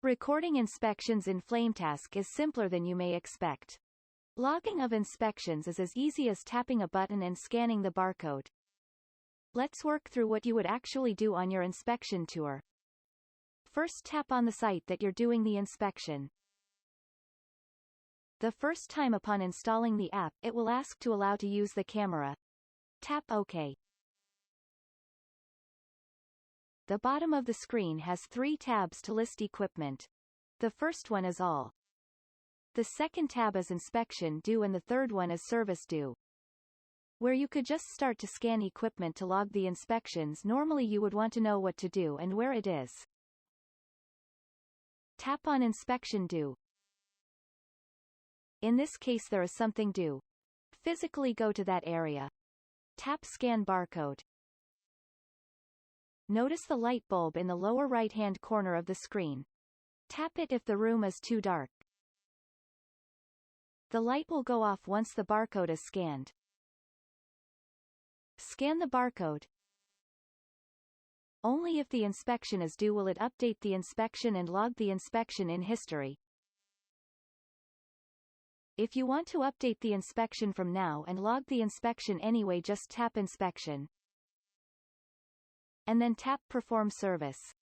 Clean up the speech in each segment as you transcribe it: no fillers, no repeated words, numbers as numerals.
Recording inspections in FlameTask is simpler than you may expect. Logging of inspections is as easy as tapping a button and scanning the barcode. Let's work through what you would actually do on your inspection tour. First, tap on the site that you're doing the inspection. The first time upon installing the app, it will ask to allow to use the camera. Tap OK. The bottom of the screen has 3 tabs to list equipment. The first one is All. The second tab is Inspection Due and the third one is Service Due. Where you could just start to scan equipment to log the inspections, normally you would want to know what to do and where it is. Tap on Inspection Due. In this case there is something due. Physically go to that area. Tap Scan Barcode. Notice the light bulb in the lower right-hand corner of the screen. Tap it if the room is too dark. The light will go off once the barcode is scanned. Scan the barcode. Only if the inspection is due will it update the inspection and log the inspection in history. If you want to update the inspection from now and log the inspection anyway, just tap Inspection. And then tap Perform Service.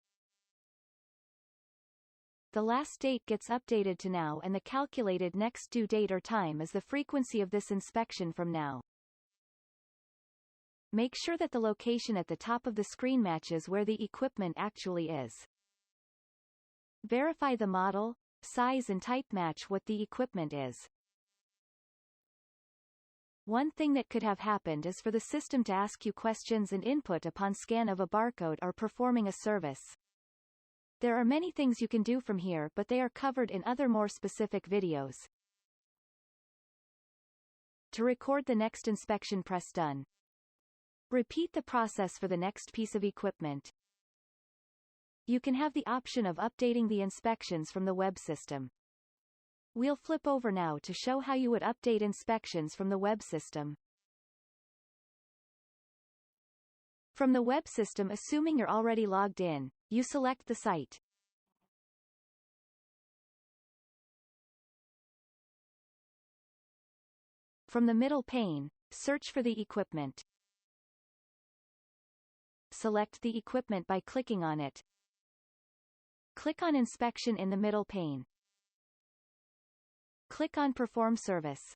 The last date gets updated to now and the calculated next due date or time is the frequency of this inspection from now. Make sure that the location at the top of the screen matches where the equipment actually is. Verify the model, size and type match what the equipment is. One thing that could have happened is for the system to ask you questions and input upon scan of a barcode or performing a service. There are many things you can do from here, but they are covered in other more specific videos. To record the next inspection, press Done. Repeat the process for the next piece of equipment. You can have the option of updating the inspections from the web system. We'll flip over now to show how you would update inspections from the web system. From the web system, assuming you're already logged in, you select the site. From the middle pane, search for the equipment. Select the equipment by clicking on it. Click on Inspection in the middle pane. Click on Perform Service.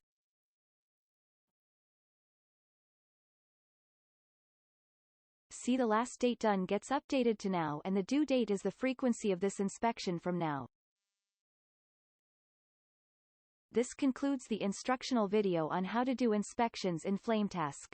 See, the last date done gets updated to now and the due date is the frequency of this inspection from now. This concludes the instructional video on how to do inspections in FlameTask.